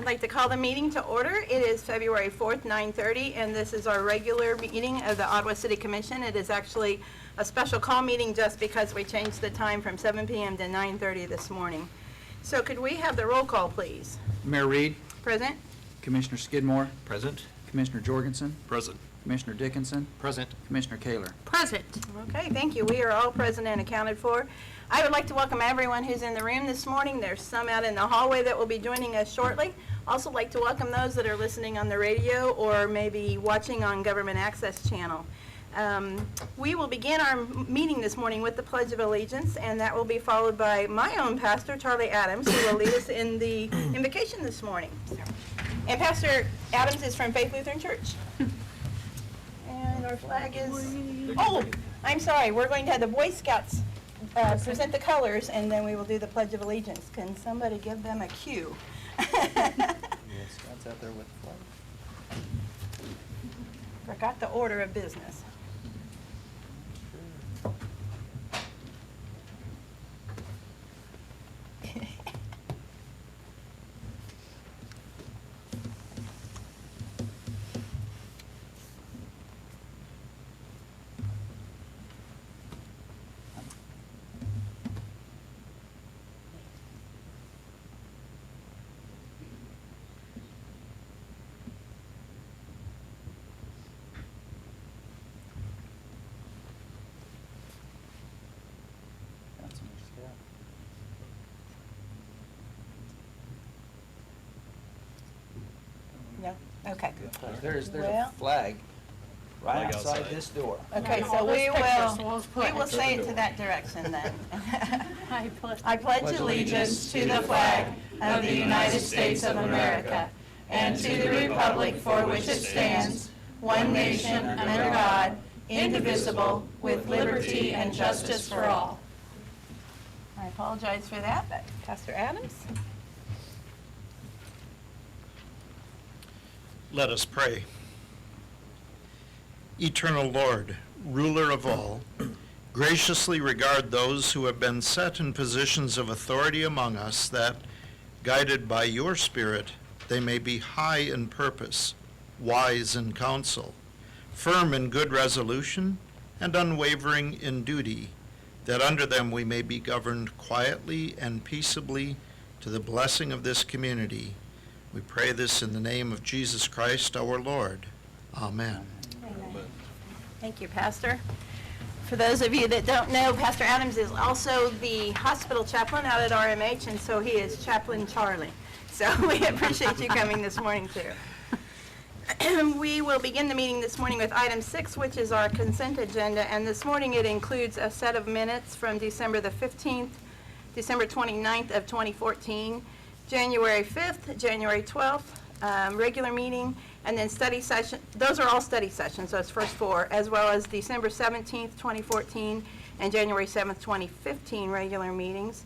like to call the meeting to order. It is February 4th, 9:30, and this is our regular meeting of the Ottawa City Commission. It is actually a special call meeting just because we changed the time from 7 p.m. to 9:30 this morning. So could we have the roll call, please? Mayor Reed. Present. Commissioner Skidmore. Present. Commissioner Jorgensen. Present. Commissioner Dickinson. Present. Commissioner Kaler. Present. Okay, thank you. We are all present and accounted for. I would like to welcome everyone who's in the room this morning. There's some out in the hallway that will be joining us shortly. Also like to welcome those that are listening on the radio or maybe watching on Government Access Channel. We will begin our meeting this morning with the Pledge of Allegiance, and that will be followed by my own pastor, Charlie Adams, who will lead us in the invocation this morning. And Pastor Adams is from Faith Lutheran Church. And our flag is, oh, I'm sorry, we're going to have the Boy Scouts present the colors, and then we will do the Pledge of Allegiance. Can somebody give them a cue? Scout's out there with the flag. Forgot the order of business. No? Okay. There's Well- a flag right Flag outside outside. this door. Okay, All so those we pictures, will we'll say it to that direction then. I pledge I pledge allegiance to the flag of the United States of America and to the republic for which it stands, one nation under God, indivisible, with liberty and justice for all. I apologize for that, but Pastor Adams? Let us pray. Eternal Lord, ruler of all, graciously regard those who have been set in positions of authority among us, that, guided by your Spirit, they may be high in purpose, wise in counsel, firm in good resolution, and unwavering in duty, that under them we may be governed quietly and peaceably to the blessing of this community. We pray this in the name of Jesus Christ our Lord. Amen. Thank you, Pastor. For those of you that don't know, Pastor Adams is also the hospital chaplain out at RMH, and so he is Chaplain Charlie. So we appreciate you coming this morning, too. We will begin the meeting this morning with item 6, which is our consent agenda, and this morning it includes a set of minutes from December the 15th, December 29th of 2014, January 5th, January 12th, regular meeting, and then study session. Those are all study sessions, those first four, as well as December 17th, 2014, and January 7th, 2015 regular meetings.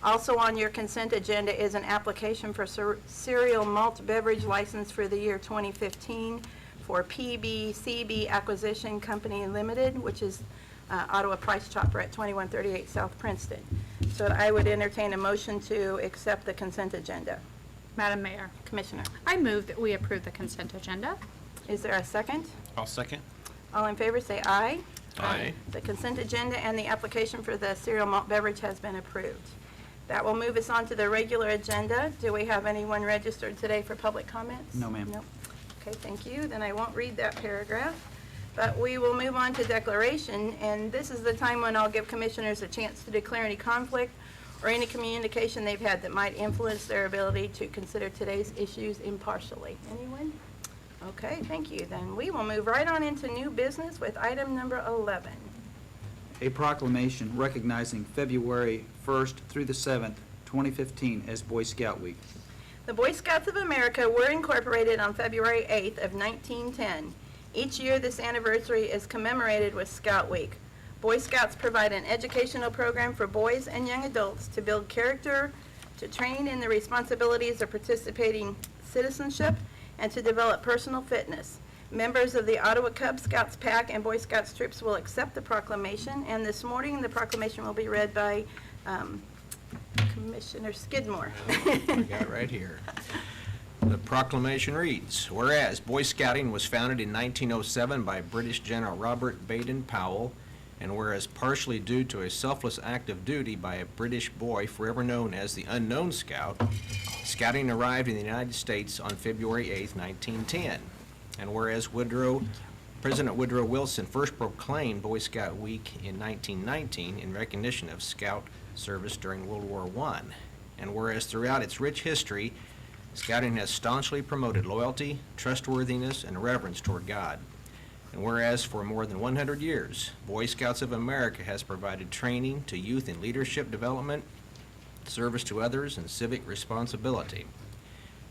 Also on your consent agenda is an application for cereal malt beverage license for the year 2015 for PBCB Acquisition Company Limited, which is Ottawa Price Chopper at 2138 South Princeton. So I would entertain a motion to accept the consent agenda. Madam Mayor, Commissioner, I move that we approve the consent agenda. is there a second? I'll second. All in favor say aye. Aye. The consent agenda and the application for the cereal malt beverage has been approved. That will move us on to the regular agenda. Do we have anyone registered today for public comments? No, ma'am. Nope. Okay, thank you. Then I won't read that paragraph. But we will move on to declaration, and this is the time when I'll give commissioners a chance to declare any conflict or any communication they've had that might influence their ability to consider today's issues impartially. Anyone? Okay, thank you. Then we will move right on into new business with item number 11. A proclamation recognizing February 1st through the 7th, 2015 as Boy Scout Week. The Boy Scouts of America were incorporated on February 8th of 1910. Each year this anniversary is commemorated with Scout Week. Boy Scouts provide an educational program for boys and young adults to build character, to train in the responsibilities of participating citizenship, and to develop personal fitness. Members of the Ottawa Cub Scouts Pack and Boy Scouts troops will accept the proclamation, and this morning the proclamation will be read by Commissioner Skidmore. I got it right here. The proclamation reads, whereas Boy Scouting was founded in 1907 by British General Robert Baden-Powell, and whereas partially due to a selfless act of duty by a British boy forever known as the Unknown Scout, Scouting arrived in the United States on February 8, 1910. And whereas President Woodrow Wilson first proclaimed Boy Scout Week in 1919 in recognition of Scout service during World War I. And whereas throughout its rich history, Scouting has staunchly promoted loyalty, trustworthiness, and reverence toward God. And whereas for more than 100 years, Boy Scouts of America has provided training to youth in leadership development, service to others, and civic responsibility.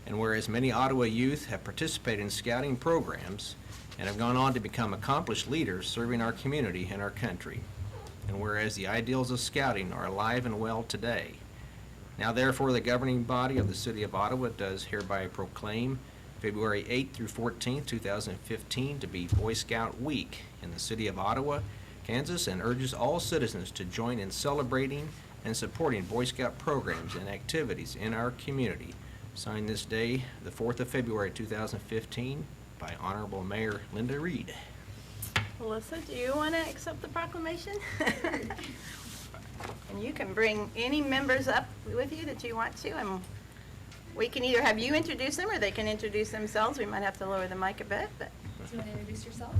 And whereas many Ottawa youth have participated in Scouting programs and have gone on to become accomplished leaders serving our community and our country. And whereas the ideals of Scouting are alive and well today. Now therefore, the governing body of the City of Ottawa does hereby proclaim February 8th through 14th, 2015 to be Boy Scout Week in the City of Ottawa, Kansas, and urges all citizens to join in celebrating and supporting Boy Scout programs and activities in our community. Signed this day, the 4th of February 2015, by Honorable Mayor Linda Reed. Melissa, do you want to accept the proclamation? And you can bring any members up with you that you want to, and we can either have you introduce them or they can introduce themselves. We might have to lower the mic a bit, but. Do you want to introduce yourself?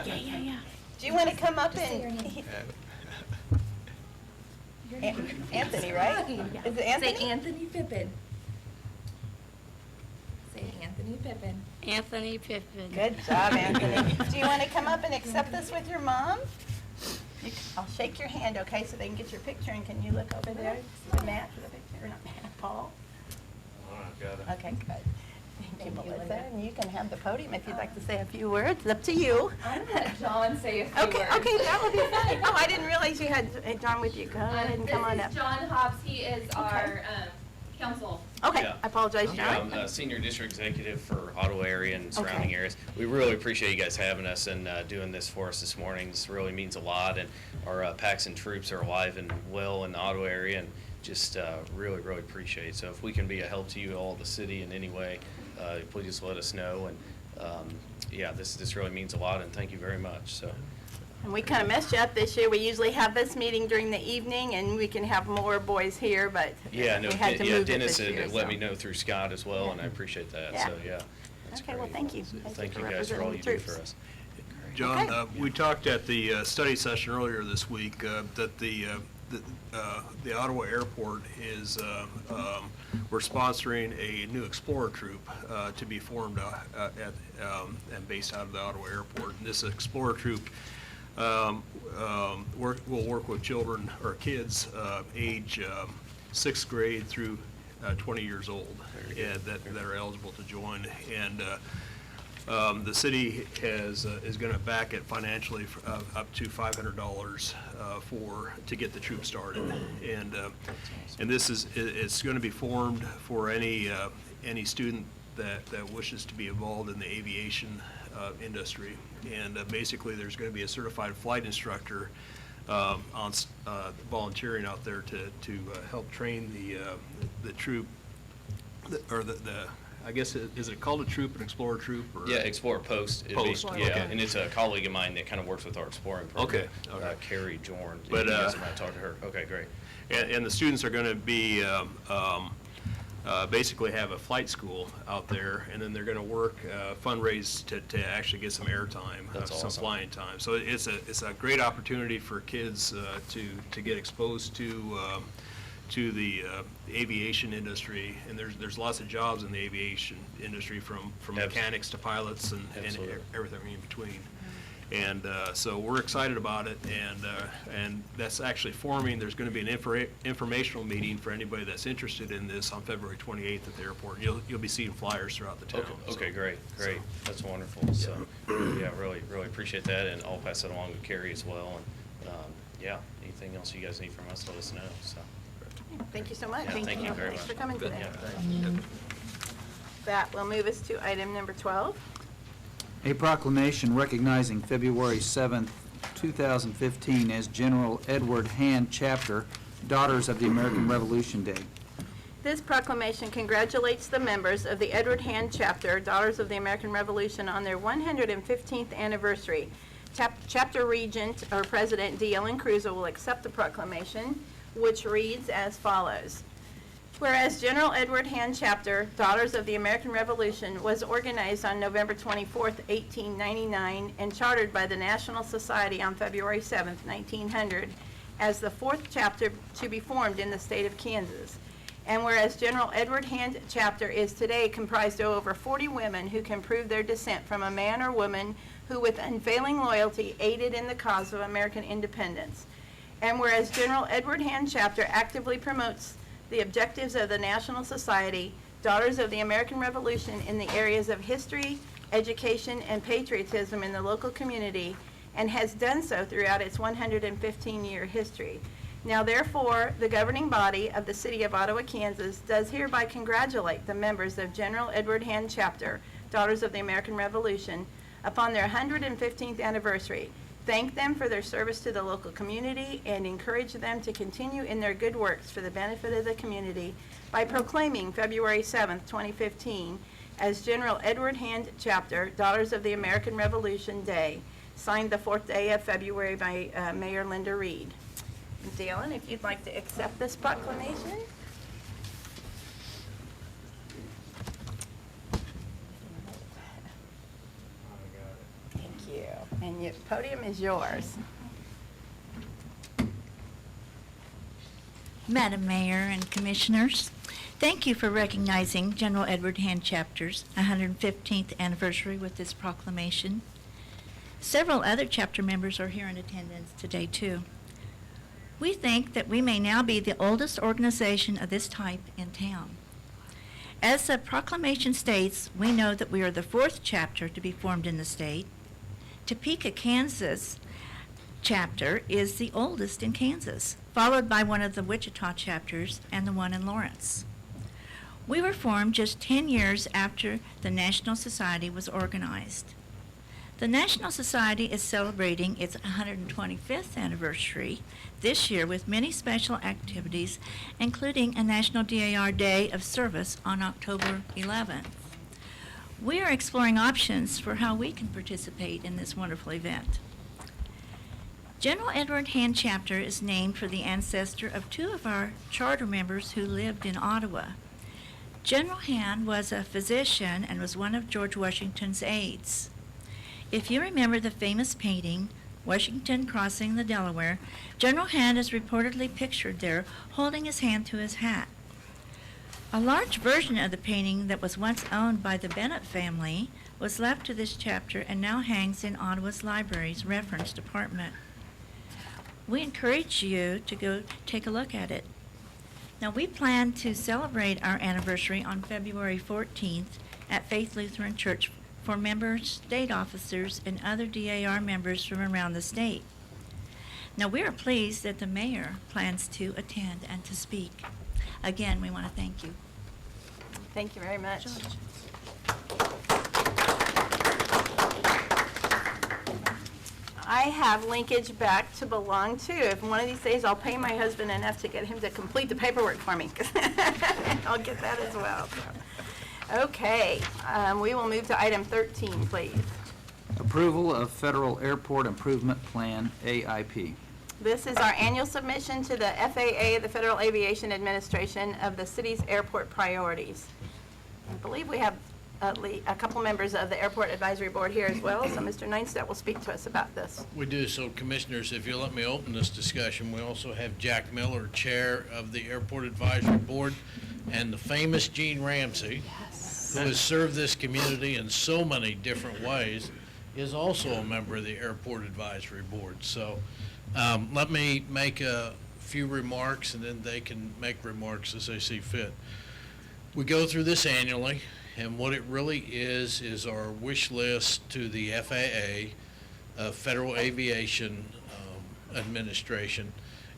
Yeah. Do you want to come up Just say your and? name. Anthony, right? Is it Anthony? Say Anthony Pippin. Say Anthony Pippin. Anthony Pippin. Good job, Anthony. Do you want to come up and accept this with your mom? I'll shake your hand, okay, so they can get your picture, and can you look over there to Matt for the picture, or not Matt, Paul? Okay, good. Thank you, Melissa, and you can have the podium if you'd like to say a few words. It's up to you. I'm gonna let John say a few Okay, words. okay, that would be fine. Oh, I didn't realize you had John with you. Go ahead and come on up. This is John Hobbs. He is our council. Okay, Yeah. I apologize, Yeah, John. I'm Senior District Executive for Ottawa area and surrounding areas. We really appreciate you guys having us and doing this for us this morning. This really means a lot, and our packs and troops are alive and well in the Ottawa area, and just really appreciate it. So if we can be a help to you all, the city, in any way, please let us know. And yeah, this really means a lot, and thank you very much. So. And we kind of messed you up this year. We usually have this meeting during the evening, and we can have more boys here, but Yeah, no, we had to yeah, move it Dennis this year. had let so. me know through Scott as well, and I appreciate that. Yeah. So, yeah. That's Okay, well, great. thank you. Thank for you guys for all you representing do the for troops. us. John, Okay. we talked at the study session earlier this week that the Ottawa Airport is, we're sponsoring a new Explorer troop to be formed and based out of the Ottawa Airport. And this Explorer troop will work with children or kids age 6th grade through 20 years old that are eligible to join. And the city is going to back it financially up to $500 to get the troop started. And this it's going to be formed for any student that wishes to be involved in the aviation industry. And basically, there's going to be a certified flight instructor volunteering out there to help train the troop, or the I guess, is it called a troop, an Explorer troop? Or Yeah, Explorer Post. Post, Yeah, okay. and it's a colleague of mine that kind of works with our exploring program. Okay, all right. Carrie Jorn. But, You guys might talk to her. Okay, great. And the students are going to be, basically have a flight school out there, and then they're going to work, fundraise to actually get some airtime, That's some awesome. flying time. So it's a great opportunity for kids to get exposed to the aviation industry, and there's lots of jobs in the aviation industry, from mechanics to pilots and Absolutely. everything in between. And so we're excited about it, and that's actually forming. There's going to be an informational meeting for anybody that's interested in this on February 28th at the airport. You'll be seeing flyers throughout the town. Okay, great. That's wonderful. So, yeah, really appreciate that, and I'll pass it along to Carrie as well. And yeah, anything else you guys need from us, let us know. So. Thank you so much. Yeah, thank you very Thanks much. for coming today. Yeah. That will move us to item number 12. A proclamation recognizing February 7th, 2015 as General Edward Hand Chapter, Daughters of the American Revolution Day. This proclamation congratulates the members of the Edward Hand Chapter, Daughters of the American Revolution, on their 115th anniversary. Chapter Regent, or President D. Ellen Cruza, will accept the proclamation, which reads as follows. Whereas General Edward Hand Chapter, Daughters of the American Revolution, was organized on November 24, 1899, and chartered by the National Society on February 7, 1900, as the fourth chapter to be formed in the state of Kansas. And whereas General Edward Hand Chapter is today comprised of over 40 women who can prove their descent from a man or woman who with unfailing loyalty aided in the cause of American independence. And whereas General Edward Hand Chapter actively promotes the objectives of the National Society, Daughters of the American Revolution, in the areas of history, education, and patriotism in the local community, and has done so throughout its 115-year history. Now therefore, the governing body of the City of Ottawa, Kansas, does hereby congratulate the members of General Edward Hand Chapter, Daughters of the American Revolution, upon their 115th anniversary, thank them for their service to the local community, and encourage them to continue in their good works for the benefit of the community by proclaiming February 7th, 2015 as General Edward Hand Chapter, Daughters of the American Revolution Day, signed the 4th day of February by Mayor Linda Reed. Dalen, if you'd like to accept this proclamation. Thank you. And your podium is yours. Madam Mayor and Commissioners, thank you for recognizing General Edward Hand Chapter's 115th anniversary with this proclamation. Several other chapter members are here in attendance today, too. We think that we may now be the oldest organization of this type in town. As the proclamation states, we know that we are the fourth chapter to be formed in the state. Topeka, Kansas chapter is the oldest in Kansas, followed by one of the Wichita chapters and the one in Lawrence. We were formed just 10 years after the National Society was organized. The National Society is celebrating its 125th anniversary this year with many special activities, including a National DAR Day of Service on October 11th. We are exploring options for how we can participate in this wonderful event. General Edward Hand Chapter is named for the ancestor of two of our charter members who lived in Ottawa. General Hand was a physician and was one of George Washington's aides. If you remember the famous painting, Washington Crossing the Delaware, General Hand is reportedly pictured there holding his hand to his hat. A large version of the painting that was once owned by the Bennett family was left to this chapter and now hangs in Ottawa's library's reference department. We encourage you to go take a look at it. Now, we plan to celebrate our anniversary on February 14th at Faith Lutheran Church for members, state officers, and other DAR members from around the state. Now, we are pleased that the mayor plans to attend and to speak. Again, we want to thank you. Thank you very much. I have linkage back to belong to. If one of these days I'll pay my husband enough to get him to complete the paperwork for me, I'll get that as well. So. Okay, we will move to item 13, please. Approval of Federal Airport Improvement Plan, AIP. This is our annual submission to the FAA, the Federal Aviation Administration, of the city's airport priorities. I believe we have a couple members of the Airport Advisory Board here as well, so Mr. Neinstedt will speak to us about this. We do. So, Commissioners, if you'll let me open this discussion, we also have Jack Miller, Chair of the Airport Advisory Board, and the famous Gene Ramsey, who has served this community in so many different ways, is also a member of the Airport Advisory Board. So, let me make a few remarks, and then they can make remarks as they see fit. We go through this annually, and what it really is our wish list to the FAA, Federal Aviation Administration,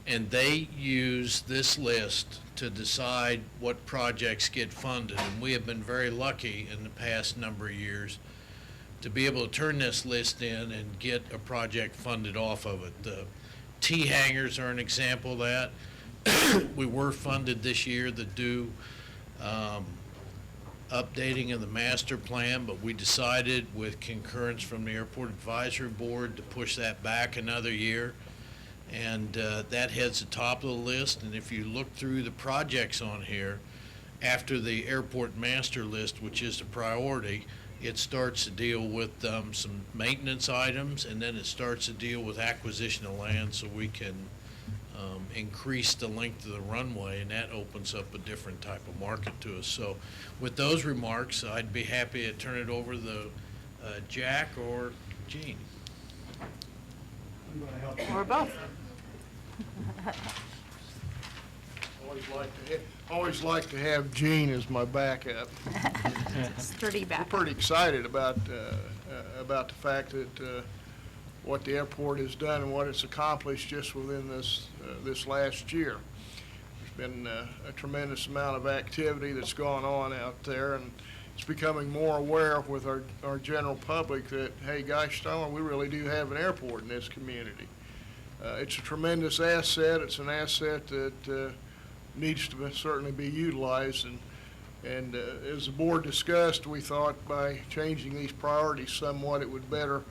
and they use this list to decide what projects get funded. And we have been very lucky in the past number of years to be able to turn this list in and get a project funded off of it. The T hangars are an example of that. We were funded this year. The due updating of the master plan, but we decided with concurrence from the Airport Advisory Board to push that back another year. And that heads the top of the list. And if you look through the projects on here, after the airport master list, which is the priority, it starts to deal with some maintenance items, and then it starts to deal with acquisition of land so we can increase the length of the runway, and that opens up a different type of market to us. So with those remarks, I'd be happy to turn it over to Jack or Gene. Or both. Always like to have Gene as my backup. Sturdy We're back. pretty excited about the fact that what the airport has done and what it's accomplished just within this last year. There's been a tremendous amount of activity that's gone on out there, and it's becoming more aware with our general public that, hey, gosh darn, we really do have an airport in this community. It's a tremendous asset. It's an asset that needs to certainly be utilized, and as the board discussed, we thought by changing these priorities somewhat, it would better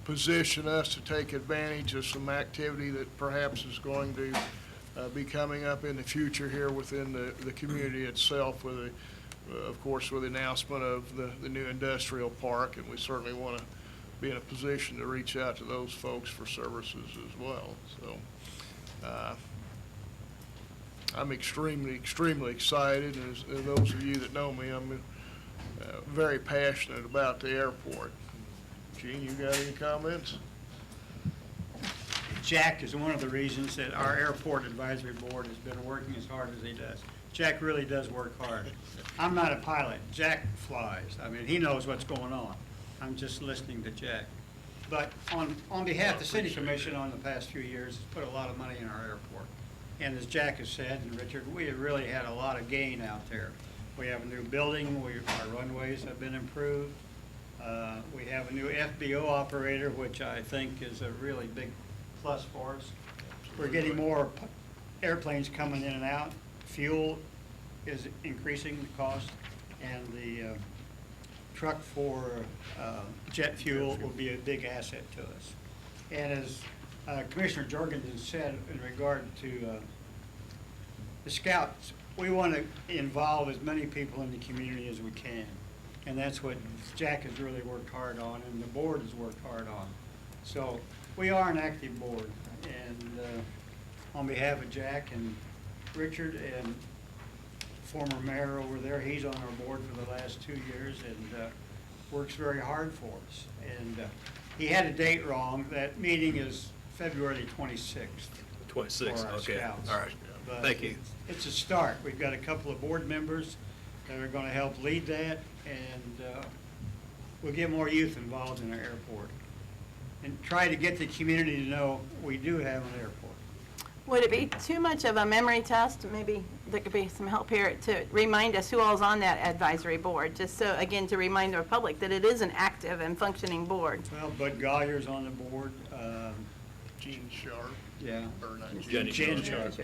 position us to take advantage of some activity that perhaps is going to be coming up in the future here within the community itself, with of course, with the announcement of the new industrial park, and we certainly want to be in a position to reach out to those folks for services as well. So I'm extremely excited, and as those of you that know me, I'm very passionate about the airport. Gene, you got any comments? Jack is one of the reasons that our Airport Advisory Board has been working as hard as he does. Jack really does work hard. I'm not a pilot. Jack flies. I mean, he knows what's going on. I'm just listening to Jack. But on behalf of the City Commission on the past few years, has put a lot of money in our airport. And as Jack has said, and Richard, we have really had a lot of gain out there. We have a new building. Our runways have been improved. We have a new FBO operator, which I think is a really big plus for us. We're getting more airplanes coming in and out. Fuel is increasing the cost, and the truck for jet fuel will be a big asset to us. And as Commissioner Jorgensen said in regard to the Scouts, we want to involve as many people in the community as we can. And that's what Jack has really worked hard on, and the board has worked hard on. So we are an active board, and on behalf of Jack and Richard and former mayor over there, he's on our board for the last 2 years and works very hard for us. And he had a date wrong. That meeting is February 26th. 26, for our okay. Scouts. All right. But Thank you. It's a start. We've got a couple of board members that are going to help lead that, and we'll get more youth involved in our airport and try to get the community to know we do have an airport. Would it be too much of a memory test? Maybe there could be some help here to remind us who all's on that advisory board, just so, again, to remind our public that it is an active and functioning board. Well, Bud Golyer's on the board. Gene Sharp, Yeah. or not Jenny Gene Sharp.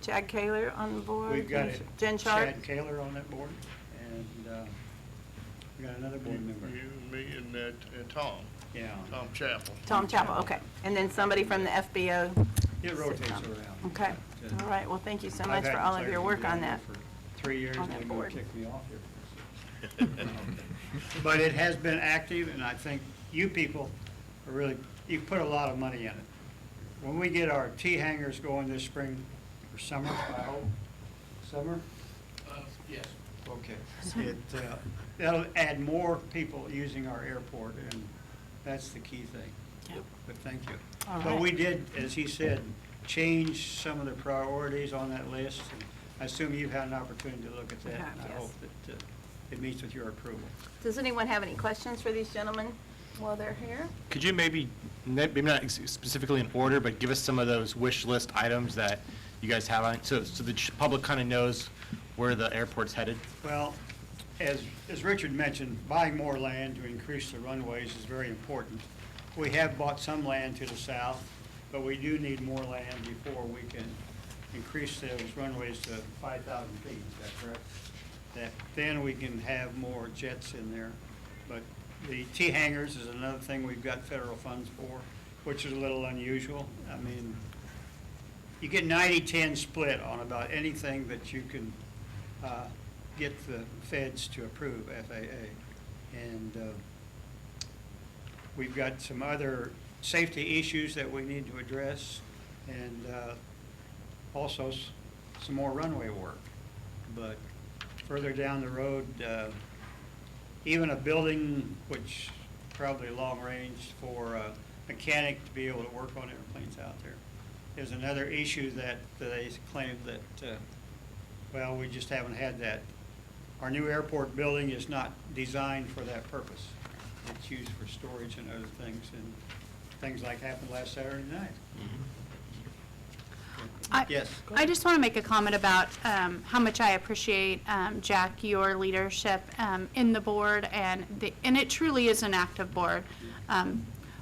Chad Kaler on the board. We've got Jen Sharp. Chad Kaler on that board, and we got another board member. You, me, and Tom. Yeah. Tom Chappell. Tom Chappell, okay. And then somebody from the FBO. It rotates around. Okay. But, All right, well, thank you so I've much had for all of your players work be on there that. For 3 years, on that they're going board. to kick me off here. But it has been active, and I think you people are really, you've put a lot of money in it. When we get our T-hangers going this spring, or summer, I hope, summer? Yes. Okay. That'll add more people using our airport, and that's the key thing. Yep. But thank you. All But right. we did, as he said, change some of the priorities on that list. And I assume you've had an opportunity to look at that. I have, And I yes. hope that it meets with your approval. Does anyone have any questions for these gentlemen while they're here? Could you maybe not specifically in order, but give us some of those wish list items that you guys have on, so the public kind of knows where the airport's headed? Well, as Richard mentioned, buying more land to increase the runways is very important. We have bought some land to the south, but we do need more land before we can increase those runways to 5,000 feet. Is that correct? that then we can have more jets in there. But the T hangars is another thing we've got federal funds for, which is a little unusual. I mean, you get 90-10 split on about anything that you can get the feds to approve, FAA. And we've got some other safety issues that we need to address, and also some more runway work. But further down the road, even a building, which probably long range for a mechanic to be able to work on airplanes out there. There's another issue that they claim that, well, we just haven't had that. Our new airport building is not designed for that purpose. It's used for storage and other things, and things like happened last Saturday night. Yes. I just want to make a comment about how much I appreciate, Jack, your leadership in the board, and it truly is an active board.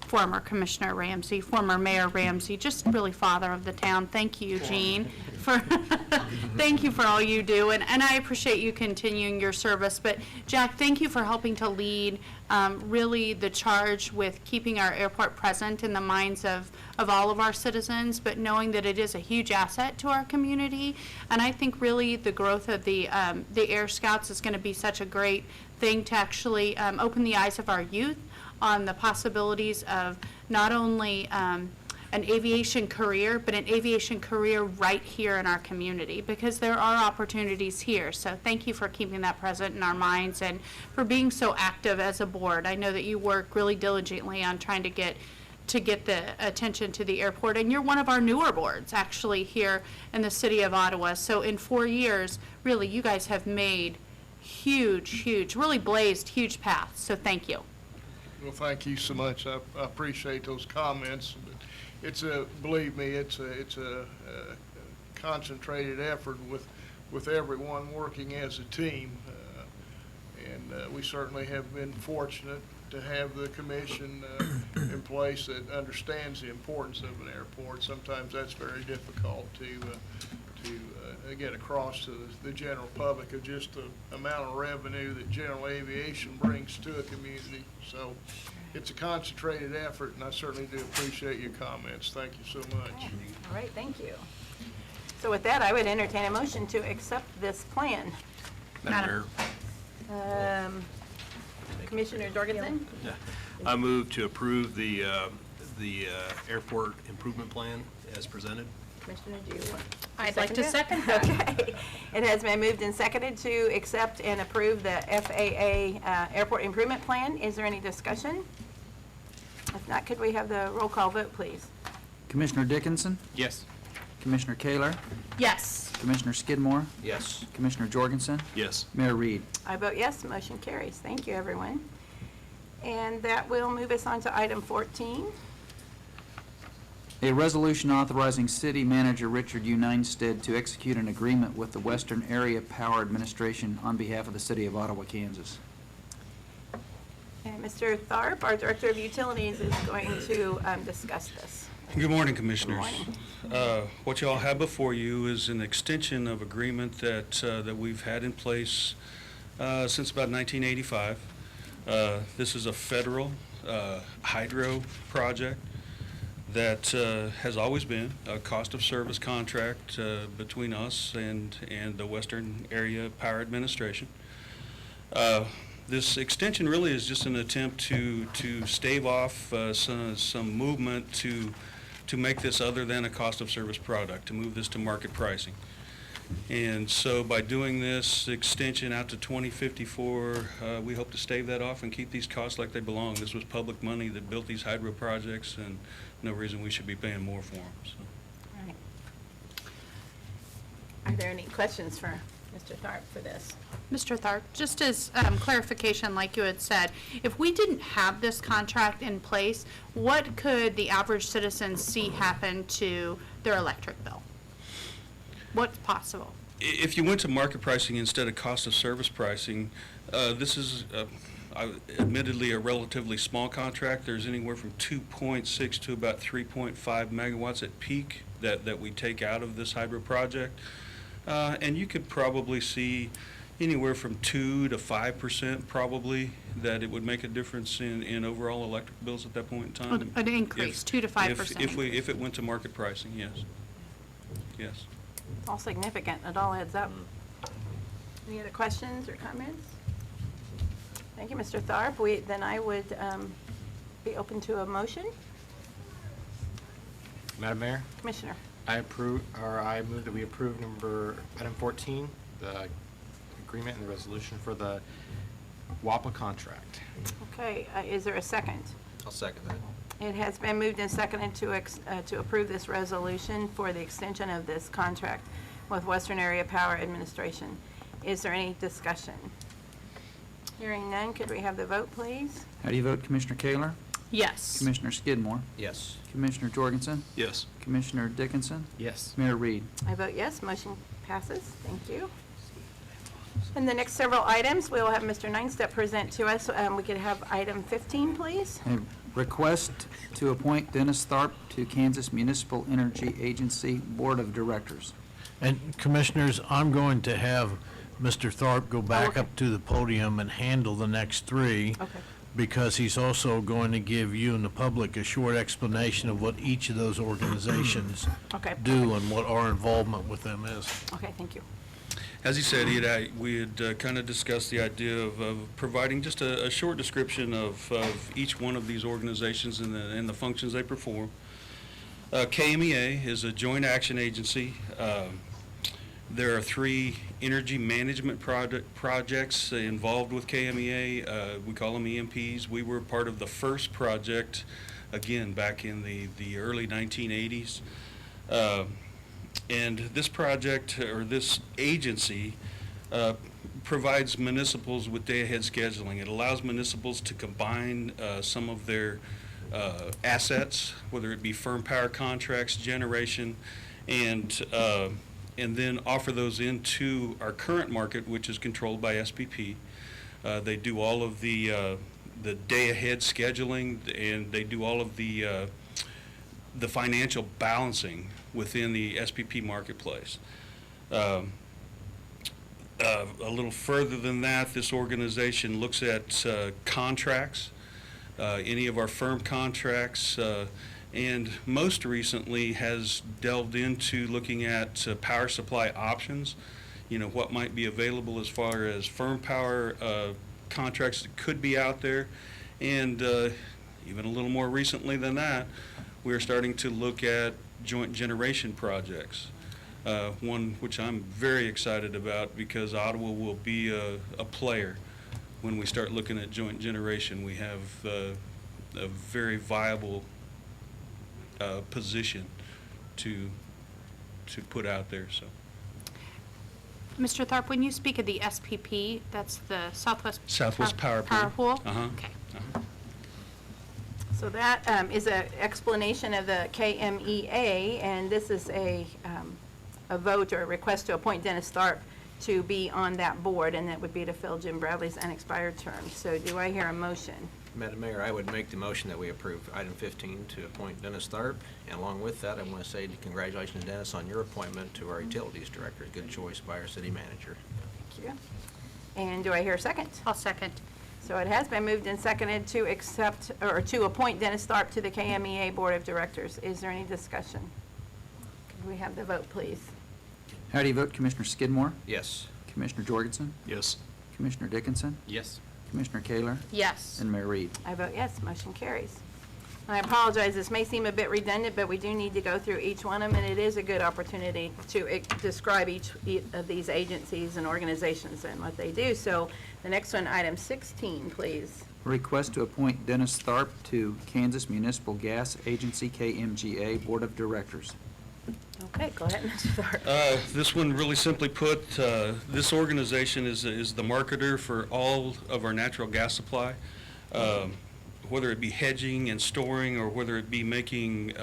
Former Commissioner Ramsey, former Mayor Ramsey, just really father of the town. Thank you, Gene, for thank you for all you do, and I appreciate you continuing your service. But Jack, thank you for helping to lead really the charge with keeping our airport present in the minds of all of our citizens, but knowing that it is a huge asset to our community. And I think really the growth of the Air Scouts is going to be such a great thing to actually open the eyes of our youth on the possibilities of not only an aviation career, but an aviation career right here in our community, because there are opportunities here. So thank you for keeping that present in our minds and for being so active as a board. I know that you work really diligently on trying to get the attention to the airport, and you're one of our newer boards actually here in the city of Ottawa. So in 4 years, really, you guys have made huge, really blazed huge paths. So thank you. Well, thank you so much. I appreciate those comments. It's believe me, it's a concentrated effort with everyone working as a team. And we certainly have been fortunate to have the commission in place that understands the importance of an airport. Sometimes that's very difficult to get across to the general public of just the amount of revenue that general aviation brings to a community. So it's a concentrated effort, and I certainly do appreciate your comments. Thank you so much. All right, thank you. So with that, I would entertain a motion to accept this plan. Madam Mayor. Commissioner Jorgensen? Yeah. I move to approve the airport improvement plan as presented. Commissioner, do you want to I'd like to second that? that. Okay. It has been moved and seconded to accept and approve the FAA Airport Improvement Plan. Is there any discussion? If not, could we have the roll call vote, please? Commissioner Dickinson? Yes. Commissioner Kaler? Yes. Commissioner Skidmore? Yes. Commissioner Jorgensen? Yes. Mayor Reed? I vote yes, motion carries. Thank you, everyone. And that will move us on to item 14. A resolution authorizing City Manager Richard U. Neinstead to execute an agreement with the Western Area Power Administration on behalf of the City of Ottawa, Kansas. And Mr. Tharp, our Director of Utilities, is going to discuss this. Good morning, Commissioners. Good morning. What you all have before you is an extension of agreement that we've had in place since about 1985. This is a federal hydro project that has always been a cost of service contract between us and the Western Area Power Administration. This extension really is just an attempt to stave off some movement to make this other than a cost of service product, to move this to market pricing. And so by doing this extension out to 2054, we hope to stave that off and keep these costs like they belong. This was public money that built these hydro projects, and no reason we should be paying more for them. So. All right. Are there any questions for Mr. Tharp for this? Mr. Tharp, just as clarification, like you had said, if we didn't have this contract in place, what could the average citizen see happen to their electric bill? What's possible? If you went to market pricing instead of cost of service pricing, this is admittedly a relatively small contract. There's anywhere from 2.6 to about 3.5 megawatts at peak that we take out of this hydro project. And you could probably see, anywhere from 2 to 5% probably, that it would make a difference in overall electric bills at that point in time. An increase, 2 to 5% If it went to market pricing, yes. Yes. It's all significant. It all adds up. Any other questions or comments? Thank you, Mr. Tharp. Then I would be open to a motion. Madam Mayor, Commissioner. I move that we approve item 14, the agreement and the resolution for the WAPA contract. Okay, is there a second? I'll second that. It has been moved and seconded to approve this resolution for the extension of this contract with Western Area Power Administration. Is there any discussion? Hearing none, could we have the vote, please? How do you vote, Commissioner Kaler? Yes. Commissioner Skidmore? Yes. Commissioner Jorgensen? Yes. Commissioner Dickinson? Yes. Mayor Reed? I vote yes, motion passes. Thank you. And the next several items, we will have Mr. Neinstedt present to us. We could have item 15, please. A request to appoint Dennis Tharp to Kansas Municipal Energy Agency Board of Directors. And Commissioners, I'm going to have Mr. Tharp go back okay. up to the podium and handle the next three, Okay. because he's also going to give you and the public a short explanation of what each of those organizations Okay. do and what our involvement with them is. Okay, thank you. As he said, we had kind of discussed the idea of providing just a short description of each one of these organizations and the functions they perform. KMEA is a joint action agency. There are 3 energy management projects involved with KMEA. We call them EMPs. We were part of the first project, again, back in the early 1980s. And this project, or this agency, provides municipals with day-ahead scheduling. It allows municipals to combine some of their assets, whether it be firm power contracts, generation, and then offer those into our current market, which is controlled by SPP. They do all of the day-ahead scheduling, and they do all of the financial balancing within the SPP marketplace. A little further than that, this organization looks at contracts, any of our firm contracts, and most recently has delved into looking at power supply options, what might be available as far as firm power contracts that could be out there. And even a little more recently than that, we're starting to look at joint generation projects, one which I'm very excited about because Ottawa will be a player when we start looking at joint generation. We have a very viable position to put out there. So, Mr. Tharp, when you speak of the SPP, that's the Southwest Power Pool. Pool? Okay. So that is an explanation of the KMEA, and this is a vote or a request to appoint Dennis Tharp to be on that board, and that would be to fill Jim Bradley's unexpired term. So do I hear a motion? Madam Mayor, I would make the motion that we approve item 15 to appoint Dennis Tharp. And along with that, I want to say congratulations, Dennis, on your appointment to our Utilities Director. Good choice by our city manager. Thank you. And do I hear a second? I'll second. So it has been moved and seconded to accept, or to appoint Dennis Tharp to the KMEA Board of Directors. Is there any discussion? Could we have the vote, please? How do you vote, Commissioner Skidmore? Yes. Commissioner Jorgensen? Yes. Commissioner Dickinson? Yes. Commissioner Kaler? Yes. And Mayor Reed? I vote yes, motion carries. I apologize, this may seem a bit redundant, but we do need to go through each one of them, and it is a good opportunity to describe each of these agencies and organizations and what they do. So the next one, item 16, please. Request to appoint Dennis Tharp to Kansas Municipal Gas Agency, KMGA, Board of Directors. Okay, go ahead, Mr. Tharp. This one, really simply put, this organization is the marketer for all of our natural gas supply, whether it be hedging and storing or whether it be making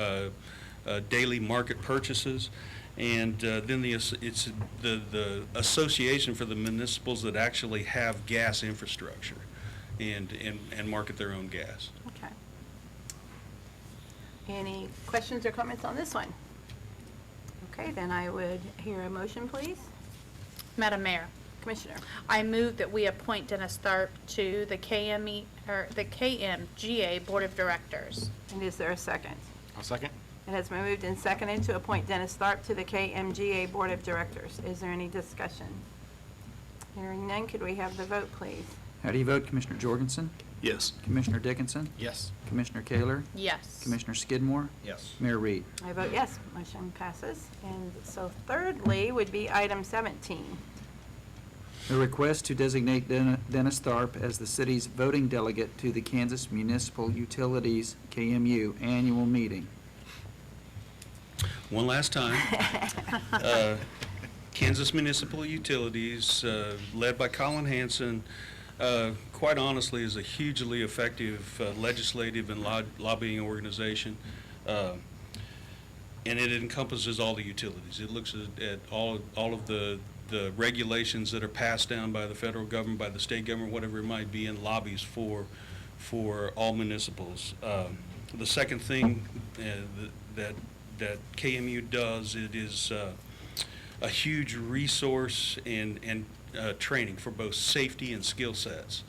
daily market purchases. And then it's the association for the municipals that actually have gas infrastructure and market their own gas. Okay. Any questions or comments on this one? Okay, then I would hear a motion, please. Madam Mayor, Commissioner. I move that we appoint Dennis Tharp to the the KMGA Board of Directors. And is there a second? I'll second. It has been moved and seconded to appoint Dennis Tharp to the KMGA Board of Directors. Is there any discussion? Hearing none, could we have the vote, please? How do you vote, Commissioner Jorgensen? Yes. Commissioner Dickinson? Yes. Commissioner Kaler? Yes. Commissioner Skidmore? Yes. Mayor Reed? I vote yes, motion passes. And so thirdly would be item 17. A request to designate Dennis Tharp as the city's voting delegate to the Kansas Municipal Utilities, KMU, annual meeting. One last time. Kansas Municipal Utilities, led by Colin Hanson, quite honestly, is a hugely effective legislative and lobbying organization. And it encompasses all the utilities. It looks at all of the regulations that are passed down by the federal government, by the state government, whatever it might be, and lobbies for all municipals. The second thing that KMU does, it is a huge resource and training for both safety and skill sets.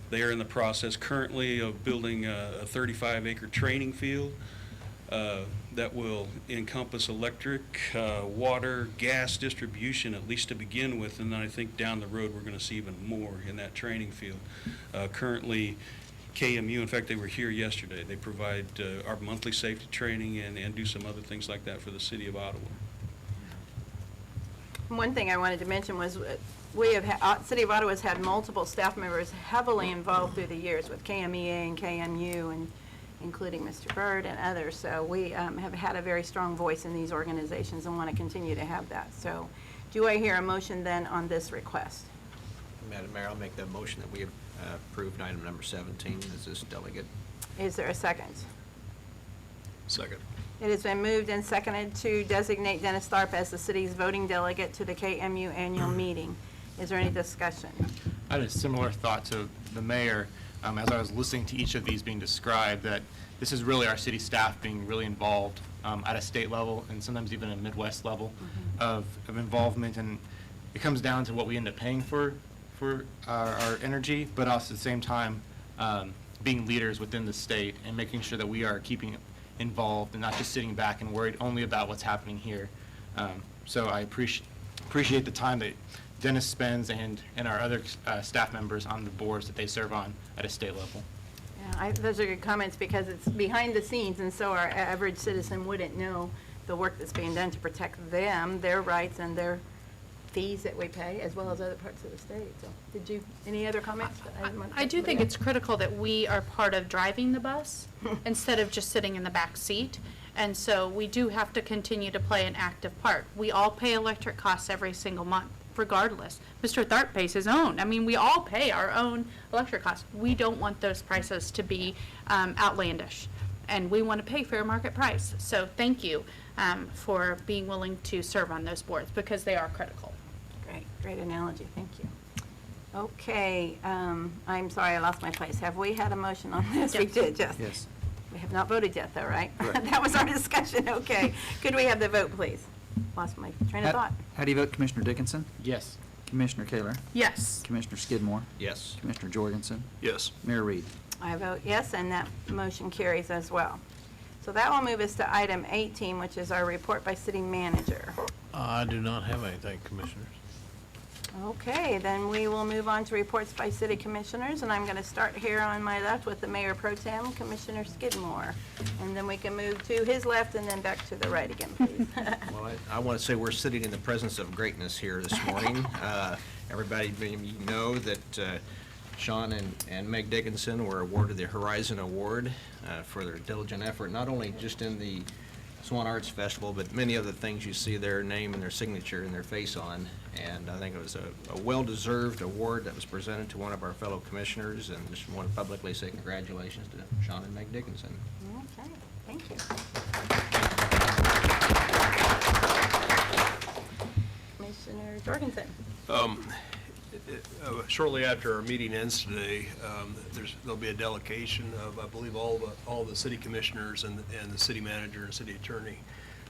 They are in the process currently of building a 35-acre training field that will encompass electric, water, gas distribution, at least to begin with, and then I think down the road we're going to see even more in that training field. Currently, KMU, in fact, they were here yesterday. They provide our monthly safety training and do some other things like that for the city of Ottawa. One thing I wanted to mention was City of Ottawa has had multiple staff members heavily involved through the years with KMEA and KMU, and including Mr. Byrd and others. So we have had a very strong voice in these organizations and want to continue to have that. So do I hear a motion then on this request? Madam Mayor, I'll make that motion that we approved item number 17 as this delegate. Is there a second? Second. It has been moved and seconded to designate Dennis Tharp as the city's voting delegate to the KMU annual meeting. Is there any discussion? I had a similar thought to the mayor as I was listening to each of these being described, that this is really our city staff being really involved at a state level and sometimes even a Midwest level of involvement, and it comes down to what we end up paying for our energy, but also at the same time being leaders within the state and making sure that we are keeping involved and not just sitting back and worried only about what's happening here. So I appreciate the time that Dennis spends and our other staff members on the boards that they serve on at a state level. Yeah, those are good comments because it's behind the scenes, and so our average citizen wouldn't know the work that's being done to protect them, their rights, and their fees that we pay, as well as other parts of the state. So, any other comments? I do think it's critical that we are part of driving the bus instead of just sitting in the back seat. And so we do have to continue to play an active part. We all pay electric costs every single month, regardless. Mr. Tharp pays his own. I mean, we all pay our own electric costs. We don't want those prices to be outlandish, and we want to pay fair market price. So thank you for being willing to serve on those boards because they are critical. Great analogy, thank you. Okay, I'm sorry, I lost my place. Have we had a motion on this? We did, yes. Yes. We have not voted yet, though, right? Correct. That was our discussion, okay. Could we have the vote, please? Lost my train of thought. How do you vote, Commissioner Dickinson? Yes. Commissioner Kaler? Yes. Commissioner Skidmore? Yes. Commissioner Jorgensen? Yes. Mayor Reed? I vote yes, and that motion carries as well. So that will move us to item 18, which is our report by city manager. I do not have anything, Commissioners. Okay, then we will move on to reports by city commissioners, and I'm going to start here on my left with the mayor pro tem, Commissioner Skidmore. And then we can move to his left and then back to the right again, please. Well, I want to say we're sitting in the presence of greatness here this morning. Everybody, you know that Sean and Meg Dickinson were awarded the Horizon Award for their diligent effort, not only just in the Swan Arts Festival, but many other things you see their name and their signature and their face on. And I think it was a well-deserved award that was presented to one of our fellow commissioners, and just want to publicly say congratulations to Sean and Meg Dickinson. Okay, thank you. Commissioner Jorgensen. Shortly after our meeting ends today, there'll be a delegation of, I believe, all the city commissioners and the city manager and city attorney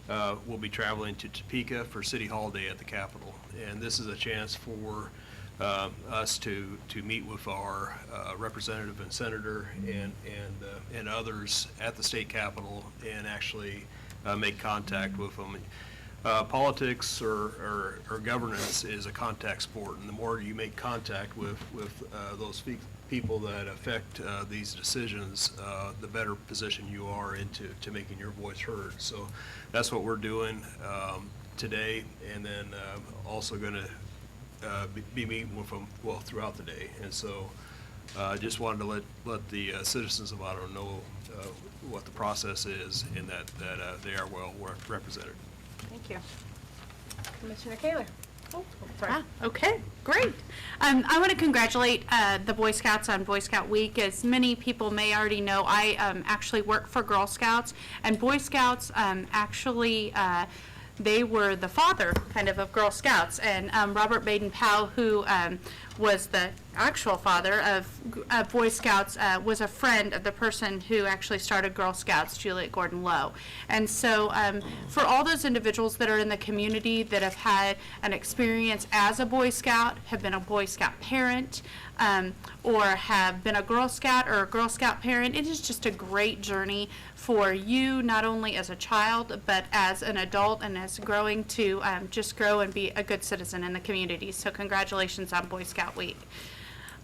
will be traveling to Topeka for City Hall Day at the Capitol. And this is a chance for us to meet with our representative and senator and others at the state capitol and actually make contact with them. Politics or governance is a contact sport, and the more you make contact with those people that affect these decisions, the better position you are into making your voice heard. So that's what we're doing today, and then also going to be meeting with them throughout the day. And so I just wanted to let the citizens of Ottawa know what the process is and that they are well represented. Thank you. Commissioner Kaler. Oh, sorry. Okay, great. I want to congratulate the Boy Scouts on Boy Scout Week. As many people may already know, I actually work for Girl Scouts, and Boy Scouts actually they were the father, kind of Girl Scouts. And Robert Baden-Powell, who was the actual father of Boy Scouts, was a friend of the person who actually started Girl Scouts, Juliet Gordon Lowe. And so for all those individuals that are in the community that have had an experience as a Boy Scout, have been a Boy Scout parent, or have been a Girl Scout or a Girl Scout parent, it is just a great journey for you, not only as a child, but as an adult and as growing to just grow and be a good citizen in the community. So congratulations on Boy Scout Week.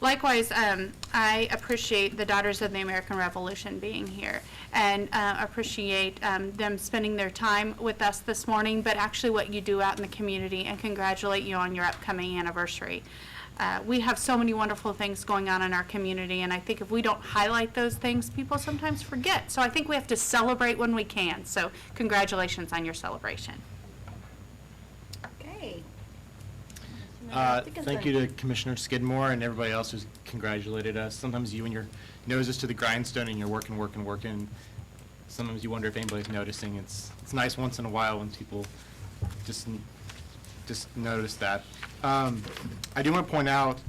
Likewise, I appreciate the Daughters of the American Revolution being here, and appreciate them spending their time with us this morning, but actually what you do out in the community, and congratulate you on your upcoming anniversary. We have so many wonderful things going on in our community, and I think if we don't highlight those things, people sometimes forget. So I think we have to celebrate when we can. So congratulations on your celebration. Okay. Thank you to Commissioner Skidmore and everybody else who's congratulated us. Sometimes you and your noses to the grindstone and you're working. Sometimes you wonder if anybody's noticing. It's nice once in a while when people just notice that. I do want to point out,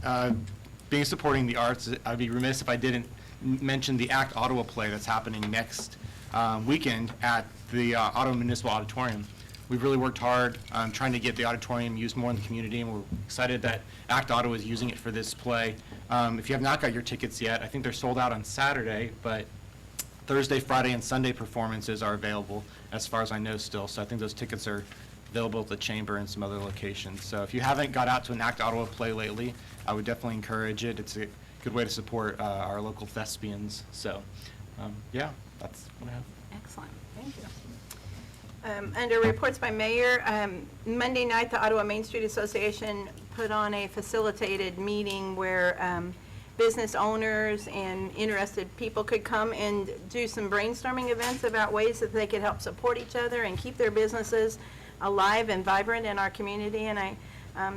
being supporting the arts, I'd be remiss if I didn't mention the ACT Ottawa play that's happening next weekend at the Ottawa Municipal Auditorium. We've really worked hard trying to get the auditorium used more in the community, and we're excited that ACT Ottawa is using it for this play. If you have not got your tickets yet, I think they're sold out on Saturday, but Thursday, Friday, and Sunday performances are available, as far as I know still. So I think those tickets are available at the Chamber and some other locations. So if you haven't got out to an ACT Ottawa play lately, I would definitely encourage it. It's a good way to support our local thespians. So, yeah, that's what I have. Excellent. Thank you. Under reports by mayor, Monday night, the Ottawa Main Street Association put on a facilitated meeting where business owners and interested people could come and do some brainstorming events about ways that they could help support each other and keep their businesses alive and vibrant in our community. And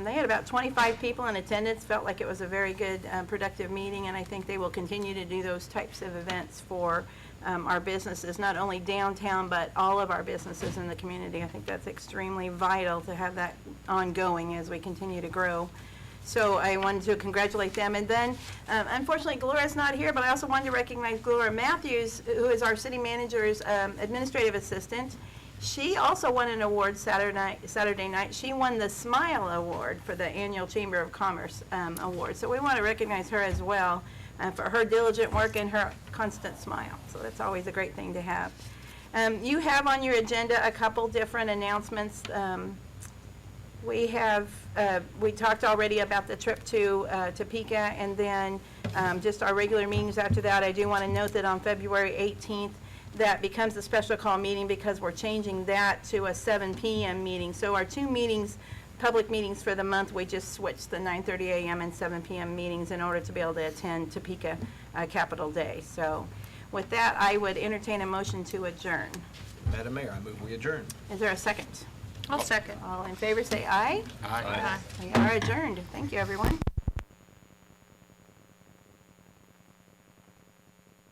they had about 25 people in attendance. Felt like it was a very good, productive meeting, and I think they will continue to do those types of events for our businesses, not only downtown, but all of our businesses in the community. I think that's extremely vital to have that ongoing as we continue to grow. So I wanted to congratulate them. And then, unfortunately, Gloria's not here, but I also wanted to recognize Gloria Matthews, who is our city manager's administrative assistant. She also won an award Saturday night. She won the Smile Award for the annual Chamber of Commerce award. So we want to recognize her as well for her diligent work and her constant smile. So that's always a great thing to have. You have on your agenda a couple different announcements. We talked already about the trip to Topeka, and then just our regular meetings after that. I do want to note that on February 18th, that becomes a special call meeting because we're changing that to a 7 p.m. meeting. So our two meetings, public meetings for the month, we just switched the 9:30 a.m. and 7 p.m. meetings in order to be able to attend Topeka Capitol Day. So with that, I would entertain a motion to adjourn. Madam Mayor, I move we adjourn. Is there a second? I'll second. All in favor say aye. Aye. We are adjourned. Thank you, everyone.